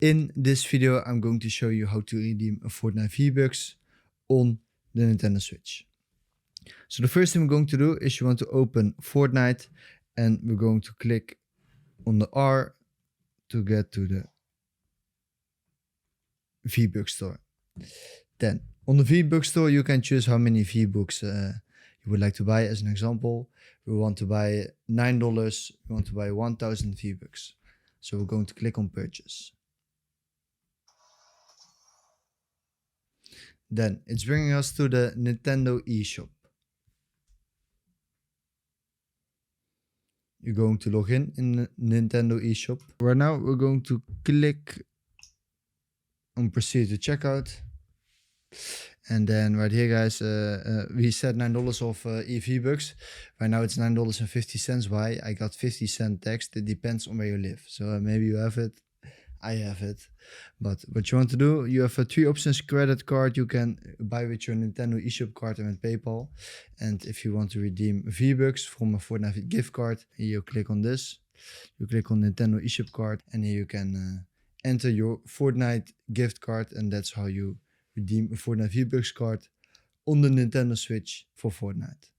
In this video, I'm going to show you how to redeem a Fortnite V-Bucks on the Nintendo Switch. So the first thing we're going to do is you want to open Fortnite and we're going to click on the R to get to the V-Bucks store. Then on the V-Bucks store, you can choose how many V-Bucks you would like to buy. As an example, we want to buy $9. We want to buy 1000 V-Bucks. So we're going to click on purchase. Then it's bringing us to the Nintendo eShop. You're going to log in the Nintendo eShop. Right now we're going to click on proceed to checkout. And then right here, guys, we said $9 of V-Bucks. Right now it's $9.50. Why? I got 50-cent tax. It depends on where you live. So maybe you have it. I have it. But what you want to do, you have 3 options. Credit card, you can buy with your Nintendo eShop card and with PayPal. And if you want to redeem V-Bucks from a Fortnite gift card, you click on this. You click on Nintendo eShop card and here you can enter your Fortnite gift card, and that's how you redeem a Fortnite V-Bucks card on the Nintendo Switch for Fortnite.